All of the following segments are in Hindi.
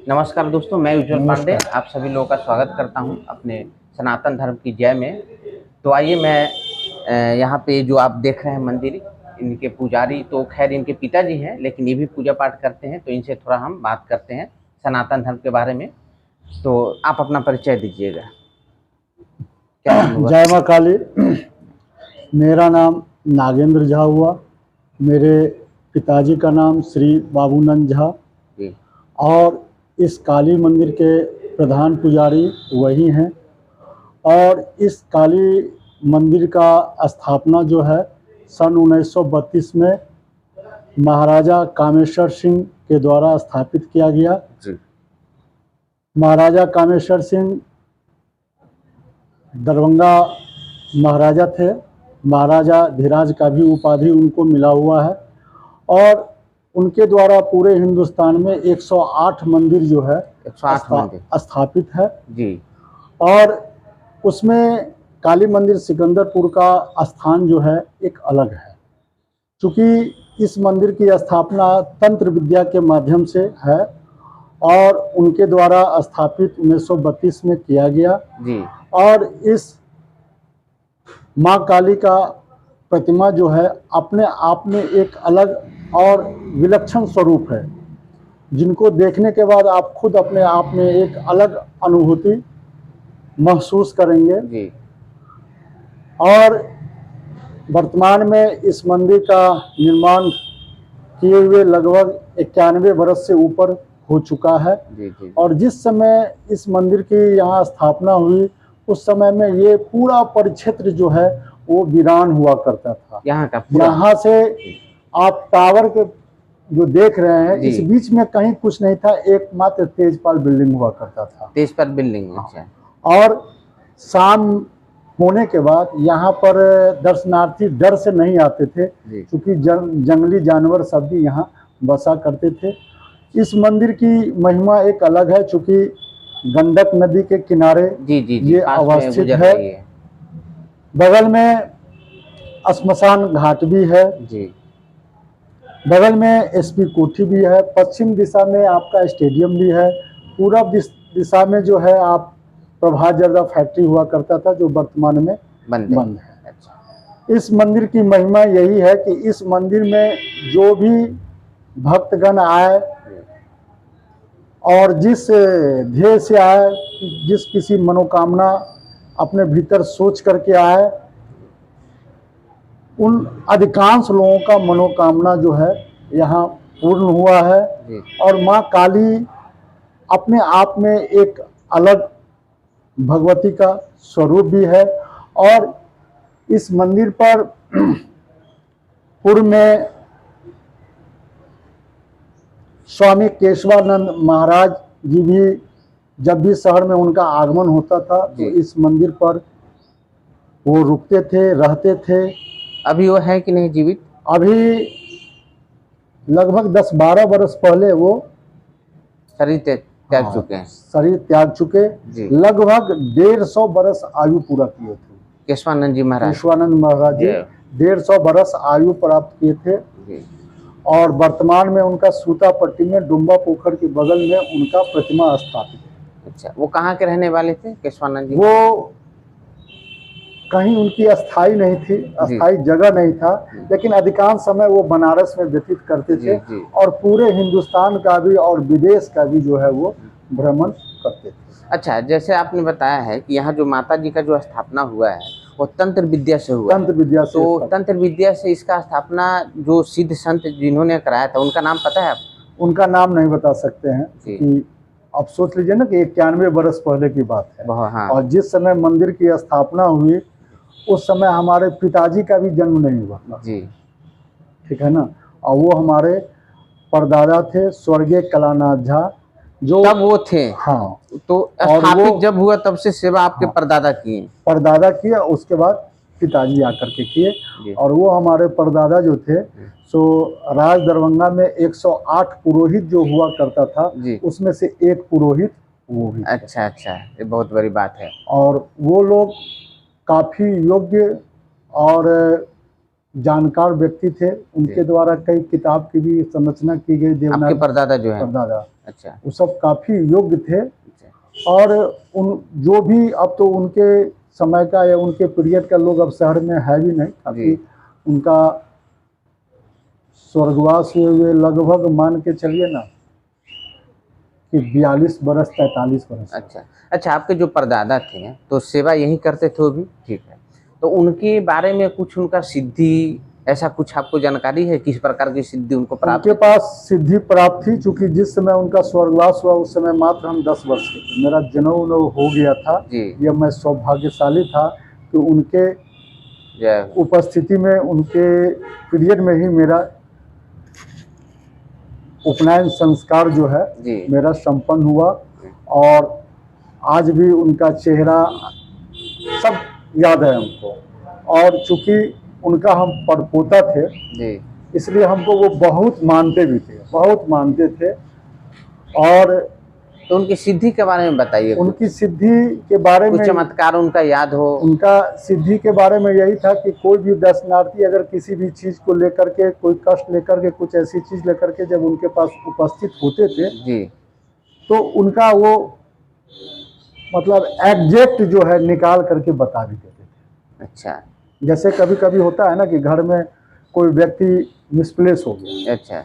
नमस्कार दोस्तों, मैं उज्जवल पांडे आप सभी लोगों का स्वागत करता हूं अपने सनातन धर्म की जय में। तो आइए मैं यहाँ पे जो आप देख रहे हैं मंदिर, इनके पुजारी तो खैर इनके पिताजी हैं, लेकिन ये भी पूजा पाठ करते हैं, तो इनसे थोड़ा हम बात करते हैं सनातन धर्म के बारे में। तो आप अपना परिचय दीजिएगा, क्या नाम हुआ? जय माँ काली। मेरा नाम नागेंद्र झा हुआ। मेरे पिताजी का नाम श्री बाबूनंद झा जी। और इस काली मंदिर के प्रधान पुजारी वही हैं। और इस काली मंदिर का स्थापना जो है सन 1932 में महाराजा कामेश्वर सिंह के द्वारा स्थापित किया गया। जी। महाराजा कामेश्वर सिंह दरभंगा महाराजा थे। महाराजा धीराज का भी उपाधि उनको मिला हुआ है और उनके द्वारा पूरे हिंदुस्तान में 108 मंदिर जो है 108 मंदिर स्थापित है जी। और उसमें काली मंदिर सिकंदरपुर का स्थान जो है एक अलग है, क्योंकि इस मंदिर की स्थापना तंत्र विद्या के माध्यम से है और उनके द्वारा स्थापित 1932 में किया गया जी। और इस माँ काली का प्रतिमा जो है अपने आप में एक अलग और विलक्षण स्वरूप है, जिनको देखने के बाद आप खुद अपने आप में एक अलग अनुभूति महसूस करेंगे। जी। और वर्तमान में इस मंदिर का निर्माण किए हुए लगभग 91 वर्ष से ऊपर हो चुका है। जी। जी। और जिस समय इस मंदिर की यहाँ स्थापना हुई उस समय में ये पूरा परिक्षेत्र जो है वो वीरान हुआ करता था। यहाँ से आप टावर के जो देख रहे हैं इस बीच में कहीं कुछ नहीं था, एकमात्र तेजपाल बिल्डिंग हुआ करता था। तेजपाल बिल्डिंग। अच्छा। और शाम होने के बाद यहाँ पर दर्शनार्थी डर से नहीं आते थे, क्योंकि जंगली जानवर सब भी यहाँ बसा करते थे। इस मंदिर की महिमा एक अलग है, क्योंकि गंडक नदी के किनारे ये अवस्थित है। बगल में श्मशान घाट भी है जी। बगल में एसपी कोठी भी है। पश्चिम दिशा में आपका स्टेडियम भी है। पूरब दिशा में जो है आप प्रभात जर्दा फैक्ट्री हुआ करता था, जो वर्तमान में बंद है। अच्छा। इस मंदिर की महिमा यही है कि इस मंदिर में जो भी भक्तगण आए और जिस ध्येय से आए, जिस किसी मनोकामना अपने भीतर सोच करके आए, उन अधिकांश लोगों का मनोकामना जो है यहाँ पूर्ण हुआ है। और माँ काली अपने आप में एक अलग भगवती का स्वरूप भी है। और इस मंदिर पर पूर्व में स्वामी केशवानंद महाराज जी भी जब भी शहर में उनका आगमन होता था तो इस मंदिर पर वो रुकते थे, रहते थे। अभी वो है कि नहीं जीवित? अभी लगभग 10-12 वर्ष पहले वो शरीर त्याग चुके हैं। शरीर त्याग चुके। लगभग 150 वर्ष आयु पूरा किए थे केशवानंद जी महाराज। केशवानंद महाराज जी 150 वर्ष आयु प्राप्त किए थे। और वर्तमान में उनका सूतापट्टी में डुम्बा पोखर के बगल में उनका प्रतिमा स्थापित है। अच्छा, वो कहाँ के रहने वाले थे केशवानंद जी? वो कहीं उनकी अस्थाई नहीं थी, अस्थाई जगह नहीं था, लेकिन अधिकांश समय वो बनारस में व्यतीत करते थे और पूरे हिंदुस्तान का भी और विदेश का भी जो है वो भ्रमण करते थे। अच्छा, जैसे आपने बताया है कि यहाँ जो माता जी का जो स्थापना हुआ है वो तंत्र विद्या से हुआ। तंत्र विद्या से। तो तंत्र विद्या से इसका स्थापना जो सिद्ध संत जिन्होंने कराया था उनका नाम पता है आपको? उनका नाम नहीं बता सकते हैं कि आप सोच लीजिए ना कि 91 वर्ष पहले की बात है। हाँ। और जिस समय मंदिर की स्थापना हुई उस समय हमारे पिताजी का भी जन्म नहीं हुआ था जी। ठीक है ना। और वो हमारे परदादा थे स्वर्गीय कलानाथ झा, जो तब वो थे। हाँ। तो स्थापित जब हुआ तब से सेवा आपके परदादा किए? परदादा किया, उसके बाद पिताजी आकर के किए। और वो हमारे परदादा जो थे सो राज दरभंगा में 108 पुरोहित जो हुआ करता था उसमें से एक पुरोहित वो भी। अच्छा अच्छा, ये बहुत बड़ी बात है। और वो लोग काफ़ी योग्य और जानकार व्यक्ति थे, उनके द्वारा कई किताब की भी संरचना की गई। आपके देवनागरी परदादा जो है? परदादा, अच्छा। वो सब काफी योग्य थे। अच्छा। और उन जो भी अब तो उनके समय का या उनके पीरियड का लोग अब शहर में है भी नहीं। काफी उनका स्वर्गवास हुए लगभग मान के चलिए ना कि 42 बरस 43 बरस। अच्छा अच्छा, आपके जो परदादा थे तो सेवा यही करते थे वो भी? ठीक है, तो उनके बारे में कुछ उनका सिद्धि ऐसा कुछ आपको जानकारी है, किस प्रकार की सिद्धि उनको प्राप्त? उनके पास सिद्धि प्राप्त थी, चूंकि जिस समय उनका स्वर्गवास हुआ उस समय मात्र हम 10 वर्ष के थे। मेरा जनेऊ हो गया था। यह मैं सौभाग्यशाली था कि उनके उपस्थिति में, उनके पीरियड में ही मेरा उपनयन संस्कार जो है मेरा संपन्न हुआ। और आज भी उनका चेहरा सब याद है हमको। और चूंकि उनका हम परपोता थे इसलिए हमको वो बहुत मानते भी थे, बहुत मानते थे। और तो उनकी सिद्धि के बारे में बताइए। उनकी सिद्धि के बारे में, चमत्कार उनका याद हो। उनका सिद्धि के बारे में यही था कि कोई भी दर्शनार्थी अगर किसी भी चीज को लेकर के, कोई कष्ट लेकर के, कुछ ऐसी चीज लेकर के जब उनके पास उपस्थित होते थे तो उनका वो मतलब एग्जैक्ट जो है निकाल करके बता भी देते थे। अच्छा। जैसे कभी कभी होता है ना कि घर में कोई व्यक्ति मिसप्लेस हो गया। अच्छा।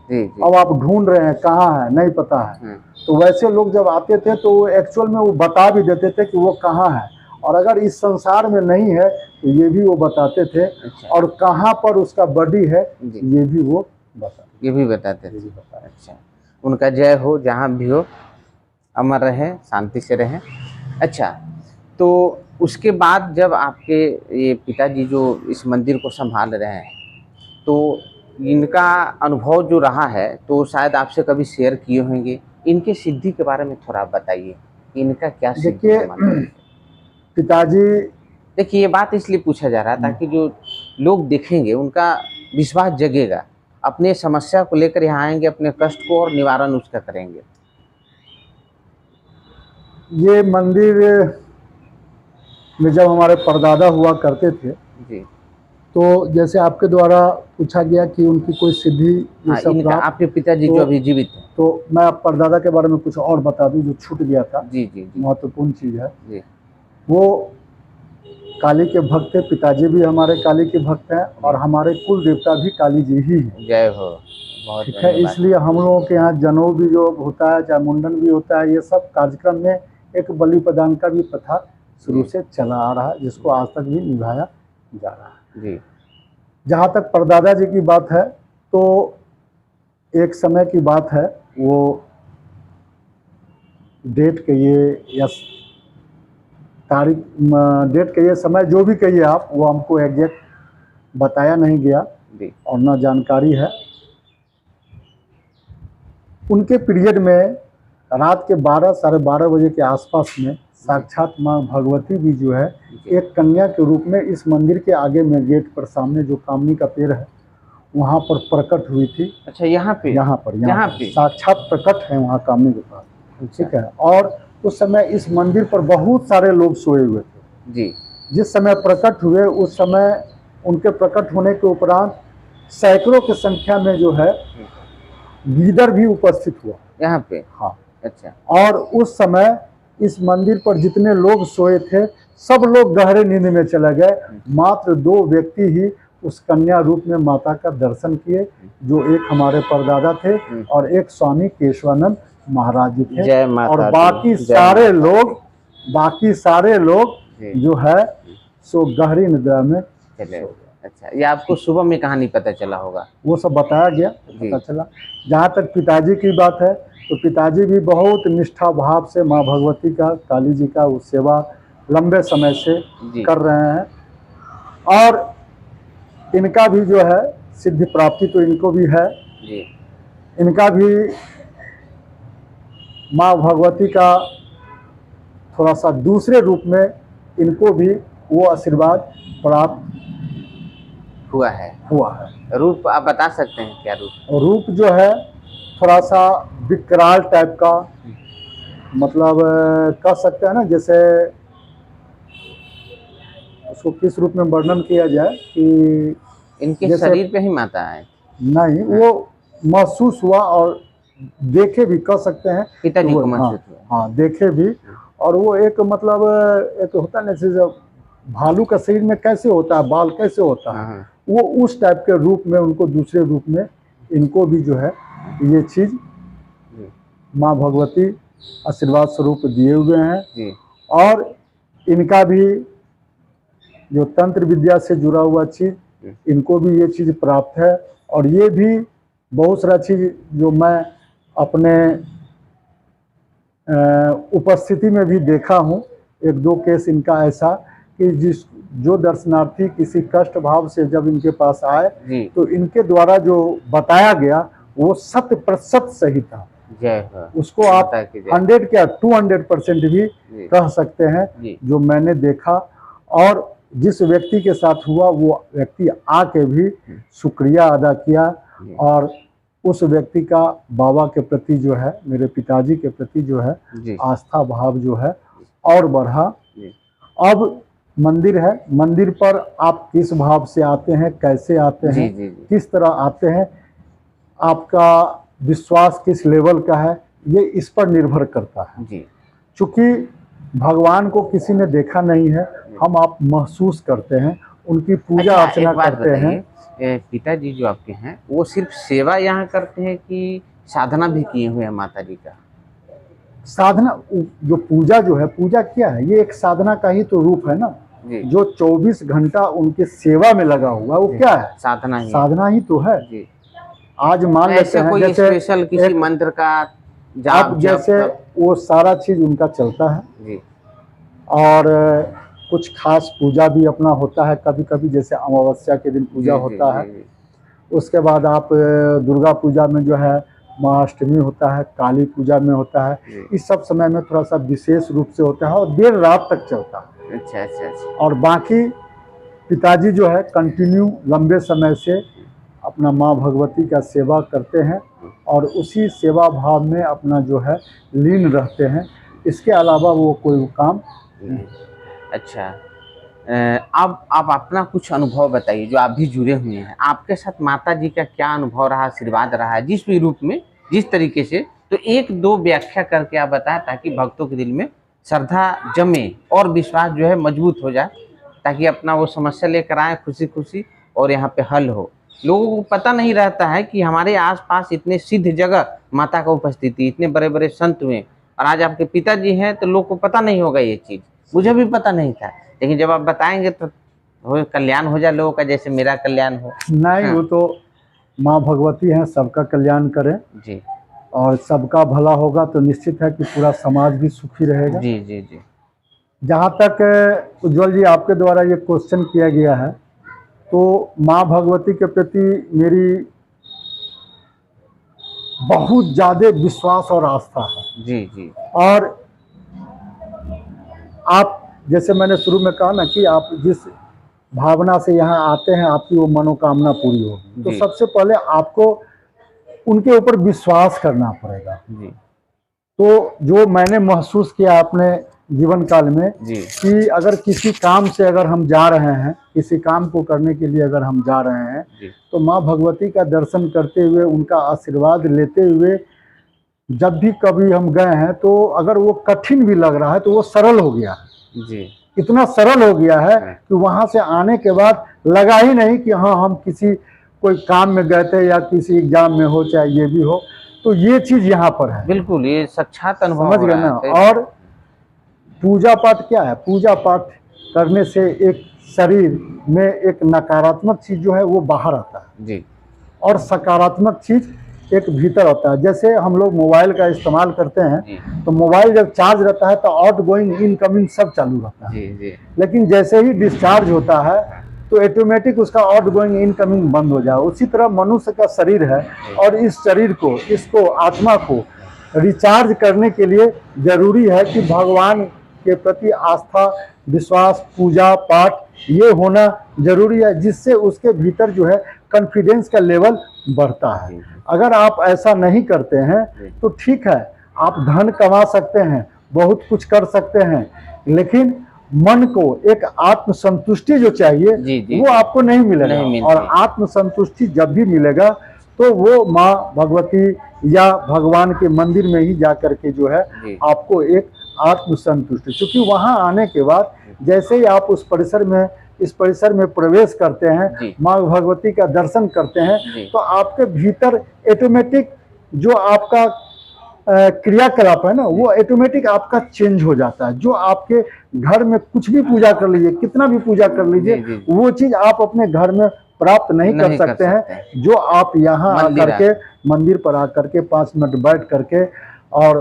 जी। अब आप ढूंढ रहे हैं, कहाँ है, नहीं पता है। तो वैसे लोग जब आते थे तो एक्चुअल में वो बता भी देते थे कि वो कहाँ है। और अगर इस संसार में नहीं है तो ये भी वो बताते थे। अच्छा। और कहाँ पर उसका बॉडी है ये भी वो बताते थे। अच्छा, उनका जय हो, जहाँ भी हो, अमर रहे, शांति से रहे। अच्छा, तो उसके बाद जब आपके ये पिताजी जो इस मंदिर को संभाल रहे हैं तो इनका अनुभव जो रहा है तो शायद आपसे कभी शेयर किए होंगे। इनके सिद्धि के बारे में थोड़ा बताइए, इनका क्या सिद्धि है? पिताजी, देखिए ये बात इसलिए पूछा जा रहा है ताकि जो लोग देखेंगे उनका विश्वास जगेगा, अपने समस्या को लेकर यहाँ आएंगे, अपने कष्ट को और निवारण उसका करेंगे। ये मंदिर में जब हमारे परदादा हुआ करते थे तो जैसे आपके द्वारा पूछा गया कि उनकी कोई सिद्धि, आपके पिताजी जो अभी जीवित हैं, तो मैं परदादा के बारे में कुछ और बता दूं जो छूट गया था। जी। महत्वपूर्ण चीज है। वो काली के भक्त थे, पिताजी भी हमारे काली के भक्त हैं और हमारे कुल देवता भी काली जी ही है। जय हो। ठीक है, इसलिए हम लोगों के यहाँ जनेऊ भी जो होता है, चाहे मुंडन भी होता है, ये सब कार्यक्रम में एक बलि प्रदान का भी प्रथा शुरू से चला आ रहा है, जिसको आज तक भी निभाया जा रहा है। जहाँ तक परदादा जी की बात है तो एक समय की बात है, वो डेट कहिए या तारीख, डेट कहिए, समय जो भी कहिए आप, वो हमको एग्जैक्ट बताया नहीं गया और ना जानकारी है। उनके पीरियड में रात के 12 साढ़े 12 बजे के आसपास में साक्षात माँ भगवती भी जो है एक कन्या के रूप में इस मंदिर के आगे में गेट पर सामने जो कामनी का पेड़ है वहाँ पर प्रकट हुई थी। अच्छा, यहाँ पे साक्षात प्रकट है वहाँ कामनी के पास। ठीक है, और उस समय इस मंदिर पर बहुत सारे लोग सोए हुए थे। जिस समय प्रकट हुए उस समय उनके प्रकट होने के उपरांत सैकड़ों की संख्या में जो है गीदड़ भी उपस्थित हुआ यहाँ पे। हाँ। अच्छा। और उस समय इस मंदिर पर जितने लोग सोए थे सब लोग गहरे नींद में चले गए। मात्र 2 व्यक्ति ही उस कन्या रूप में माता का दर्शन किए, जो एक हमारे परदादा थे और एक स्वामी केशवानंद महाराज जी थे। और बाकी सारे लोग जो है सो गहरी निद्रा में चले। अच्छा, ये आपको सुबह में कहानी पता चला होगा? वो सब बताया गया, पता चला। जहाँ तक पिताजी की बात है तो पिताजी भी बहुत निष्ठा भाव से माँ भगवती का, काली जी का वो सेवा लंबे समय से कर रहे हैं। और इनका भी जो है सिद्धि प्राप्ति तो इनको भी है। इनका भी माँ भगवती का थोड़ा सा दूसरे रूप में इनको भी वो आशीर्वाद प्राप्त हुआ है। रूप आप बता सकते हैं क्या? रूप जो है थोड़ा सा विकराल टाइप का, मतलब कह सकते हैं ना, जैसे उसको किस रूप में वर्णन किया जाए कि इनके जैसे शरीर पे ही माता है? नहीं, वो महसूस हुआ और देखे भी, कह सकते हैं पिताजी वो, को महसूस हुआ। हाँ देखे भी। और वो एक मतलब एक होता है ना, जैसे भालू का शरीर में कैसे होता है, बाल कैसे होता है, हाँ। वो उस टाइप के रूप में उनको दूसरे रूप में इनको भी जो है ये चीज जी। माँ भगवती आशीर्वाद स्वरूप दिए हुए हैं। जी। और इनका भी जो तंत्र विद्या से जुड़ा हुआ चीज, इनको भी ये चीज प्राप्त है। और ये भी बहुत सारा चीज जो मैं अपने उपस्थिति में भी देखा हूँ, एक दो केस इनका ऐसा कि जो दर्शनार्थी किसी कष्ट भाव से जब इनके पास आए तो इनके द्वारा जो बताया गया वो 100% सही था। उसको आप 100 क्या 200% भी कह सकते हैं जो मैंने देखा। और जिस व्यक्ति के साथ हुआ वो व्यक्ति आके भी शुक्रिया अदा किया और उस व्यक्ति का बाबा के प्रति जो है, मेरे पिताजी के प्रति जो है आस्था भाव जो है और बढ़ा। अब मंदिर है, मंदिर पर आप किस भाव से आते हैं, कैसे आते हैं, किस तरह आते हैं, आपका विश्वास किस लेवल का है, ये इस पर निर्भर करता है। चूँकि भगवान को किसी ने देखा नहीं है, हम आप महसूस करते हैं, उनकी पूजा अर्चना करते हैं। पिताजी जो आपके हैं वो सिर्फ सेवा यहाँ करते हैं कि साधना भी किए हुए हैं माता जी का? साधना जो पूजा जो है, पूजा क्या है, ये एक साधना का ही तो रूप है ना। जो 24 घंटा उनके सेवा में लगा हुआ वो क्या है, साधना ही तो है। आज मान लेते हैं कोई स्पेशल किसी मंत्र का जाप जैसे वो सारा चीज उनका चलता है। और कुछ खास पूजा भी अपना होता है कभी कभी, जैसे अमावस्या के दिन पूजा होता है। उसके बाद आप दुर्गा पूजा में जो है महाअष्टमी होता है, काली पूजा में होता है। इस सब समय में थोड़ा सा विशेष रूप से होता है और देर रात तक चलता है। अच्छा। और बाकी पिताजी जो है कंटिन्यू लंबे समय से अपना माँ भगवती का सेवा करते हैं और उसी सेवा भाव में अपना जो है लीन रहते हैं। इसके अलावा वो कोई काम नहीं। अच्छा, अब आप अपना कुछ अनुभव बताइए, जो आप भी जुड़े हुए हैं, आपके साथ माता जी का क्या अनुभव रहा, आशीर्वाद रहा, जिस भी रूप में, जिस तरीके से, तो एक दो व्याख्या करके आप बताएं ताकि भक्तों के दिल में श्रद्धा जमे और विश्वास जो है मजबूत हो जाए, ताकि अपना वो समस्या लेकर आए खुशी खुशी और यहाँ पे हल हो। लोगों को पता नहीं रहता है कि हमारे आसपास इतने सिद्ध जगह माता का उपस्थिति, इतने बड़े बड़े संत हुए, और आज आपके पिताजी हैं तो लोग को पता नहीं होगा ये चीज़। मुझे भी पता नहीं था, लेकिन जब आप बताएंगे तो कल्याण हो जाए लोगों का, जैसे मेरा कल्याण हो। नहीं, वो तो माँ भगवती हैं, सबका कल्याण करें जी, और सबका भला होगा तो निश्चित है कि पूरा समाज भी सुखी रहेगा। जी। जहाँ तक उज्ज्वल जी आपके द्वारा ये क्वेश्चन किया गया है, तो माँ भगवती के प्रति मेरी बहुत ज़्यादा विश्वास और आस्था है। जी। और आप जैसे मैंने शुरू में कहा ना कि आप जिस भावना से यहाँ आते हैं आपकी वो मनोकामना पूरी होगी, तो सबसे पहले आपको उनके ऊपर विश्वास करना पड़ेगा। तो जो मैंने महसूस किया अपने जीवन काल में कि अगर किसी काम से अगर हम जा रहे हैं, किसी काम को करने के लिए अगर हम जा रहे हैं, तो माँ भगवती का दर्शन करते हुए, उनका आशीर्वाद लेते हुए जब भी कभी हम गए हैं, तो अगर वो कठिन भी लग रहा है तो वो सरल हो गया है। इतना सरल हो गया है कि वहाँ से आने के बाद लगा ही नहीं कि हाँ हम किसी कोई काम में गए थे या किसी एग्जाम में हो, चाहे ये भी हो। तो ये चीज़ यहाँ पर है। बिल्कुल, ये साक्षात अनुभव, समझ गए ना। और पूजा पाठ क्या है, पूजा पाठ करने से एक शरीर में एक नकारात्मक चीज़ जो है वो बाहर आता है और सकारात्मक चीज़ एक भीतर होता है। जैसे हम लोग मोबाइल का इस्तेमाल करते हैं तो मोबाइल जब चार्ज रहता है तो आउट गोइंग इनकमिंग सब चालू रहता है। लेकिन जैसे ही डिस्चार्ज होता है तो ऑटोमेटिक उसका आउट गोइंग इनकमिंग बंद हो जाए। उसी तरह मनुष्य का शरीर है और इस शरीर को, इसको, आत्मा को रिचार्ज करने के लिए जरूरी है कि भगवान के प्रति आस्था, विश्वास, पूजा पाठ ये होना जरूरी है, जिससे उसके भीतर जो है कॉन्फिडेंस का लेवल बढ़ता है। अगर आप ऐसा नहीं करते हैं तो ठीक है, आप धन कमा सकते हैं, बहुत कुछ कर सकते हैं, लेकिन मन को एक आत्म संतुष्टि जो चाहिए जी, जी, वो आपको नहीं मिलेगा। नहीं मिलती। और आत्म संतुष्टि जब भी मिलेगा तो वो माँ भगवती या भगवान के मंदिर में ही जा करके जो है जी। आपको एक आत्म संतुष्टि, क्योंकि वहां आने के बाद जैसे ही आप इस परिसर में प्रवेश करते जी। हैं, माँ भगवती का दर्शन करते जी। हैं, तो आपके भीतर ऑटोमेटिक जो आपका क्रियाकलाप है ना, वो ऑटोमेटिक आपका चेंज हो जाता है। जो आपके घर में कुछ भी पूजा कर लीजिए, कितना भी पूजा कर लीजिए, जी, जी। वो चीज आप अपने घर में प्राप्त नहीं कर सकते हैं जो आप यहाँ आकर के मंदिर पर आकर के 5 मिनट बैठ करके और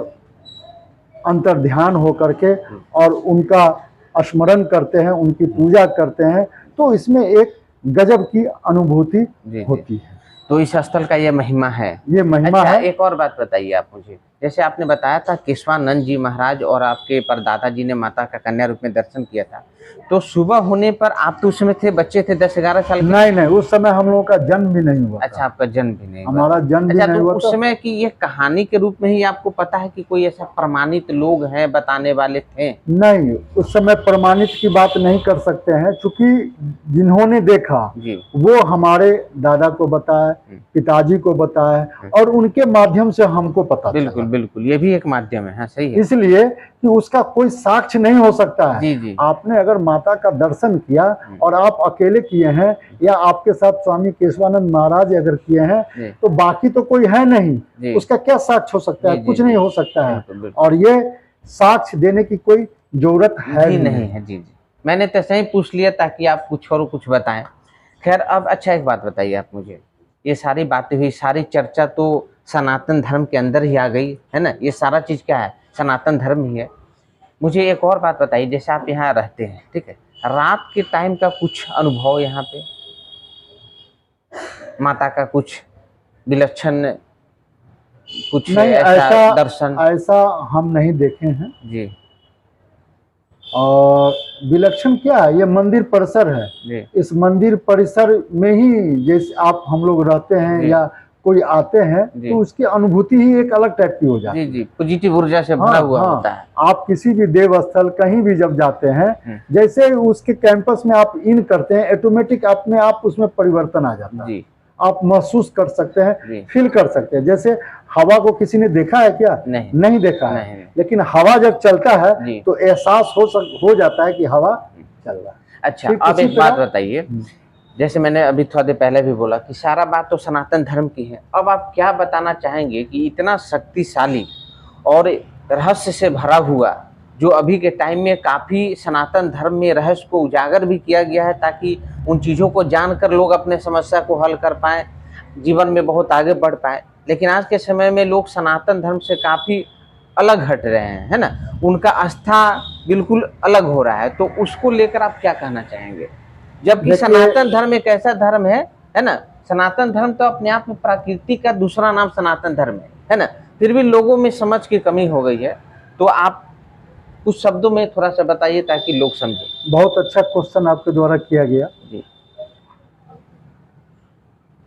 अंतर ध्यान हो करके और उनका स्मरण करते हैं, उनकी पूजा करते हैं, तो इसमें एक गजब की अनुभूति होती है। तो इस स्थल का ये महिमा है, ये महिमा अच्छा, है। एक और बात बताइए आप मुझे, जैसे आपने बताया था केशवानंद जी महाराज और आपके परदादा जी ने माता का कन्या रूप में दर्शन किया था, तो सुबह होने पर आप तो उस समय थे, बच्चे थे 10-11 साल के? नहीं, उस समय हम लोगों का जन्म भी नहीं हुआ। अच्छा, आपका जन्म भी नहीं हुआ? हमारा जन्म भी नहीं हुआ। उस समय की ये कहानी के रूप में ही आपको पता है कि कोई ऐसा प्रमाणित लोग हैं, बताने वाले थे? नहीं, उस समय प्रमाणित की बात नहीं कर सकते हैं, क्योंकि जिन्होंने देखा जी। वो हमारे दादा को बताया, पिताजी को बताया, और उनके माध्यम से हमको पता। बिल्कुल, ये भी एक माध्यम है। हाँ, सही है। इसलिए कि उसका कोई साक्ष्य नहीं हो सकता है। जी। आपने अगर माता का दर्शन किया और आप अकेले किए हैं या आपके साथ स्वामी केशवानंद महाराज अगर किए हैं, तो बाकी तो कोई है नहीं, उसका क्या साक्ष्य हो सकता है? कुछ नहीं हो सकता है। और ये साक्ष्य देने की कोई जरूरत है नहीं है। जी। मैंने तो सही पूछ लिया ताकि आप कुछ और कुछ बताएं। खैर, अब अच्छा एक बात बताइए आप मुझे, ये सारी बातें हुई, सारी चर्चा तो सनातन धर्म के अंदर ही आ गई है ना, ये सारा चीज क्या है, सनातन धर्म ही है। मुझे एक और बात बताइए, जैसे आप यहाँ रहते हैं, ठीक है, रात के टाइम का कुछ अनुभव यहाँ पे, माता का कुछ विलक्षण कुछ नहीं, ऐसा दर्शन? ऐसा हम नहीं देखे हैं जी। और विलक्षण क्या है, ये मंदिर परिसर है जी। इस मंदिर परिसर में ही जैसे आप हम लोग रहते हैं या कोई आते हैं, तो उसकी अनुभूति ही एक अलग टाइप की हो जाती है। जी, पॉजिटिव ऊर्जा से भरा हुआ होता है। आप किसी भी देव स्थल कहीं भी जब जाते हैं, जैसे उसके कैंपस में आप इन करते हैं, ऑटोमेटिक अपने आप उसमें परिवर्तन आ जाता है। आप महसूस कर सकते हैं, फील कर सकते हैं। जैसे हवा को किसी ने देखा है क्या? नहीं देखा है, लेकिन हवा जब चलता है तो एहसास हो जाता है कि हवा चल रहा है। अच्छा, अब एक बात बताइए, जैसे मैंने अभी थोड़ा देर पहले भी बोला कि सारा बात तो सनातन धर्म की है, अब आप क्या बताना चाहेंगे कि इतना शक्तिशाली और रहस्य से भरा हुआ, जो अभी के टाइम में काफ़ी सनातन धर्म में रहस्य को उजागर भी किया गया है, ताकि उन चीज़ों को जानकर लोग अपने समस्या को हल कर पाएँ, जीवन में बहुत आगे बढ़ पाएँ, लेकिन आज के समय में लोग सनातन धर्म से काफ़ी अलग हट रहे हैं, है ना, उनका आस्था बिल्कुल अलग हो रहा है, तो उसको लेकर आप क्या कहना चाहेंगे? जबकि सनातन धर्म एक ऐसा धर्म है ना, सनातन धर्म तो अपने आप में प्रकृति का दूसरा नाम सनातन धर्म है ना, फिर भी लोगों में समझ की कमी हो गई है, तो आप कुछ शब्दों में थोड़ा सा बताइए ताकि लोग समझें। बहुत अच्छा क्वेश्चन आपके द्वारा किया गया जी।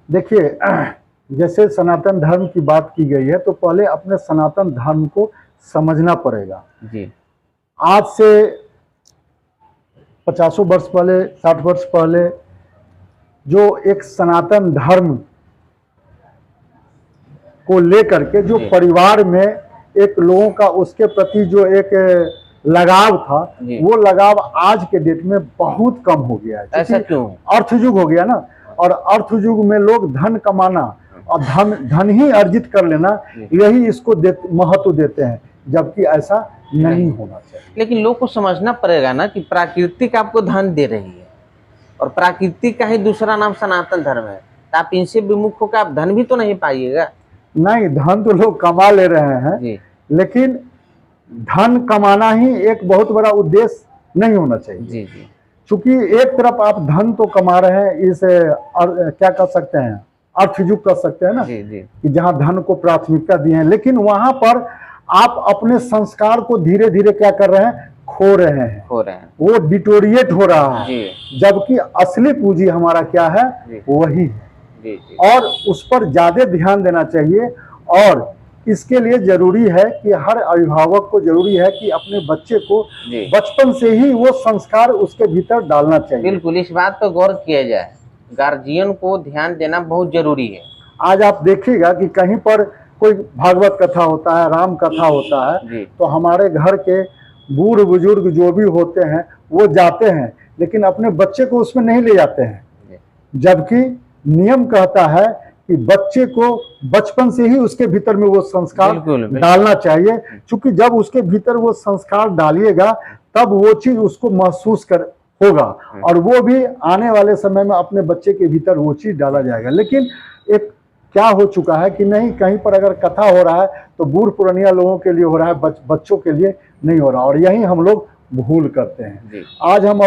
देखिए, जैसे सनातन धर्म की बात की गई है, तो पहले अपने सनातन धर्म को समझना पड़ेगा जी। आज से 50 वर्ष पहले, 60 वर्ष पहले जो एक सनातन धर्म को लेकर के जो परिवार में एक लोगों का उसके प्रति जो एक लगाव था, वो लगाव आज के डेट में बहुत कम हो गया है। ऐसा क्यों? अर्थ युग हो गया ना, और अर्थ युग में लोग धन कमाना और धन ही अर्जित कर लेना, यही इसको महत्व देते हैं, जबकि ऐसा नहीं होना चाहिए। लेकिन लोग को समझना पड़ेगा ना कि प्राकृतिक आपको धन दे रही है, और प्राकृतिक का ही दूसरा नाम सनातन धर्म है, तो आप इनसे विमुख होकर आप धन भी तो नहीं पाइएगा। नहीं, धन तो लोग कमा ले रहे हैं जी। लेकिन धन कमाना ही एक बहुत बड़ा उद्देश्य नहीं होना चाहिए जी। क्योंकि एक तरफ आप धन तो कमा रहे हैं, इस क्या कर सकते हैं, अर्थयुग कर सकते हैं ना जी। कि जहां धन को प्राथमिकता दी है, लेकिन वहां पर आप अपने संस्कार को धीरे धीरे क्या कर रहे हैं, खो रहे हैं। वो डिटोरिएट हो रहा है, जबकि असली पूंजी हमारा क्या है, वही है। और उस पर ज्यादा ध्यान देना चाहिए, और इसके लिए जरूरी है कि हर अभिभावक को जरूरी है कि अपने बच्चे को बचपन से ही वो संस्कार उसके भीतर डालना चाहिए। बिल्कुल, इस बात पर गौर किया जाए, गार्जियन को ध्यान देना बहुत जरूरी है। आज आप देखिएगा कि कहीं पर कोई भागवत कथा होता है, राम कथा होता है, तो हमारे घर के बूढ़ बुजुर्ग जो भी होते हैं वो जाते हैं, लेकिन अपने बच्चे को उसमें नहीं ले जाते हैं, जबकि नियम कहता है कि बच्चे को बचपन से ही उसके भीतर में वो संस्कार डालना चाहिए, क्योंकि जब उसके भीतर वो संस्कार डालिएगा तब वो चीज उसको महसूस कर होगा और वो भी आने वाले समय में अपने बच्चे के भीतर वो चीज डाला जाएगा। लेकिन एक क्या हो चुका है कि नहीं, कहीं पर अगर कथा हो रहा है तो बूढ़ पुरानिया लोगों के लिए हो रहा है, बच्चों के लिए नहीं हो रहा, और यही हम लोग भूल करते हैं। आज हम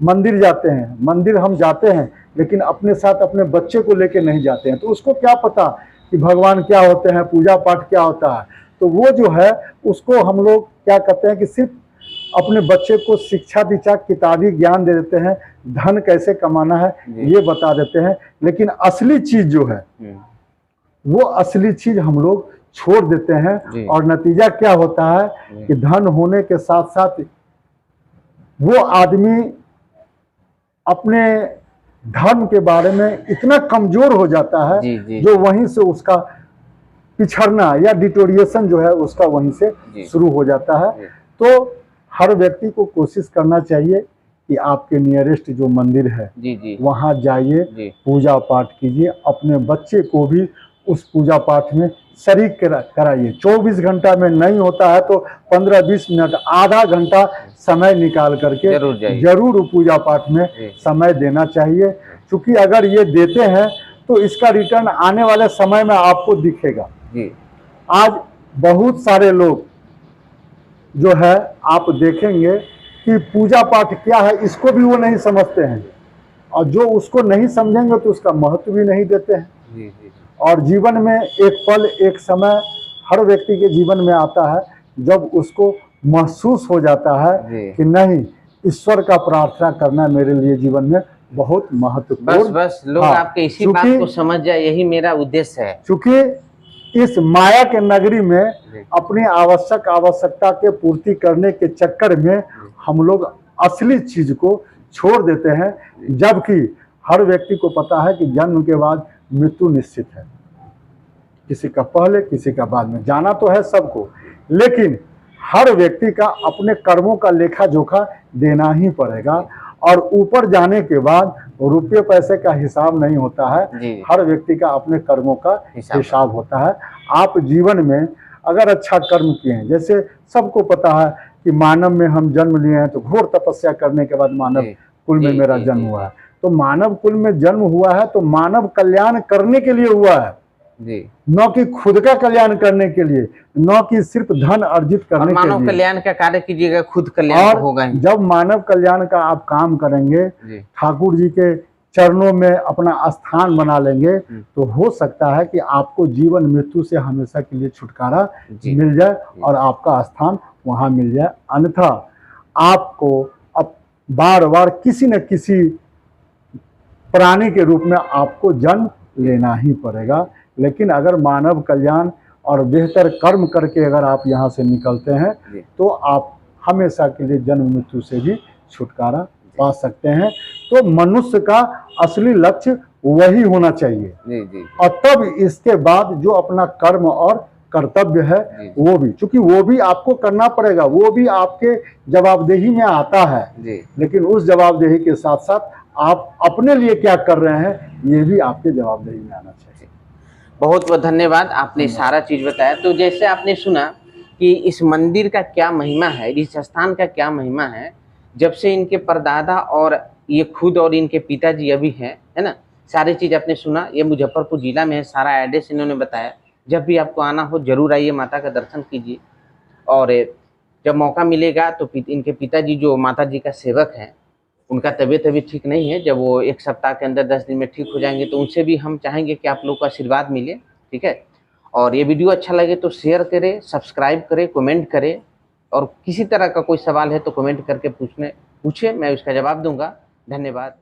मंदिर जाते हैं, मंदिर हम जाते हैं, लेकिन अपने साथ अपने बच्चे को लेके नहीं जाते हैं, तो उसको क्या पता कि भगवान क्या होते हैं, पूजा पाठ क्या होता है। तो वो जो है उसको हम लोग क्या करते हैं कि सिर्फ अपने बच्चे को शिक्षा दीक्षा किताबी ज्ञान दे देते हैं, धन कैसे कमाना है ये बता देते हैं, लेकिन असली चीज जो है वो असली चीज हम लोग छोड़ देते हैं, और नतीजा क्या होता है कि धन होने के साथ साथ वो आदमी अपने धर्म के बारे में इतना कमजोर हो जाता है जो वहीं से उसका पिछड़ना या डिटोरिएशन जो है उसका वहीं से शुरू हो जाता है। तो हर व्यक्ति को कोशिश करना चाहिए कि आपके नियरेस्ट जो मंदिर है वहां जाइए, पूजा पाठ कीजिए, अपने बच्चे को भी उस पूजा पाठ में शरीक कराइए। 24 घंटा में नहीं होता है तो 15-20 मिनट, आधा घंटा समय निकाल करके जरूर पूजा पाठ में समय देना चाहिए, क्योंकि अगर ये देते हैं तो इसका रिटर्न आने वाले समय में आपको दिखेगा। आज बहुत सारे लोग जो है आप देखेंगे कि पूजा पाठ क्या है इसको भी वो नहीं समझते हैं, और जो उसको नहीं समझेंगे तो उसका महत्व भी नहीं देते हैं। और जीवन में एक पल, एक समय हर व्यक्ति के जीवन में आता है जब उसको महसूस हो जाता है कि नहीं, ईश्वर का प्रार्थना करना मेरे लिए जीवन में बहुत महत्वपूर्ण। बस लोग आपके इसी बात को समझ जाए, यही मेरा उद्देश्य है। क्योंकि इस माया के नगरी में अपनी आवश्यकता के पूर्ति करने के चक्कर में हम लोग असली चीज को छोड़ देते हैं, जबकि हर व्यक्ति को पता है कि जन्म के बाद मृत्यु निश्चित है, किसी का पहले किसी का बाद में, जाना तो है सबको, लेकिन हर व्यक्ति का अपने कर्मों का लेखा जोखा देना ही पड़ेगा, और ऊपर जाने के बाद रुपये पैसे का हिसाब नहीं होता है, हर व्यक्ति का अपने कर्मों का हिसाब होता है। आप जीवन में अगर अच्छा कर्म किए हैं, जैसे सबको पता है कि मानव में हम जन्म लिए हैं तो घोर तपस्या करने के बाद मानव कुल में मेरा जन्म हुआ है, तो मानव कुल में जन्म हुआ है तो मानव कल्याण करने के लिए हुआ है, न कि खुद का कल्याण करने के लिए, न कि सिर्फ धन अर्जित करने के लिए। मानव कल्याण का कार्य कीजिएगा, खुद कल्याण होगा ही। जब मानव कल्याण का आप काम करेंगे, ठाकुर जी के चरणों में अपना स्थान बना लेंगे, तो हो सकता है कि आपको जीवन मृत्यु से हमेशा के लिए छुटकारा मिल जाए और आपका स्थान वहां मिल जाए। अन्यथा आपको अब बार बार किसी न किसी प्राणी के रूप में आपको जन्म लेना ही पड़ेगा। लेकिन अगर मानव कल्याण और बेहतर कर्म करके अगर आप यहाँ से निकलते हैं तो आप हमेशा के लिए जन्म मृत्यु से भी छुटकारा पा सकते हैं। तो मनुष्य का असली लक्ष्य वही होना चाहिए, और तब इसके बाद जो अपना कर्म और कर्तव्य है वो भी, क्योंकि वो भी आपको करना पड़ेगा, वो भी आपके जवाबदेही में आता है, लेकिन उस जवाबदेही के साथ साथ आप अपने लिए क्या कर रहे हैं ये भी आपके जवाबदेही में आना चाहिए। बहुत बहुत धन्यवाद, आपने सारा चीज बताया। तो जैसे आपने सुना कि इस मंदिर का क्या महिमा है, इस स्थान का क्या महिमा है, जब से इनके परदादा और ये खुद और इनके पिताजी अभी हैं, है ना, सारी चीज आपने सुना। ये मुजफ्फरपुर जिला में है, सारा एड्रेस इन्होंने बताया। जब भी आपको आना हो जरूर आइए, माता का दर्शन कीजिए, और जब मौका मिलेगा तो इनके पिताजी जो माता जी का सेवक हैं, उनका तबीयत अभी ठीक नहीं है, जब वो 1 सप्ताह के अंदर 10 दिन में ठीक हो जाएंगे तो उनसे भी हम चाहेंगे कि आप लोग का आशीर्वाद मिले, ठीक है। और ये वीडियो अच्छा लगे तो शेयर करें, सब्सक्राइब करें, कमेंट करें, और किसी तरह का कोई सवाल है तो कमेंट करके पूछे, मैं उसका जवाब दूंगा। धन्यवाद।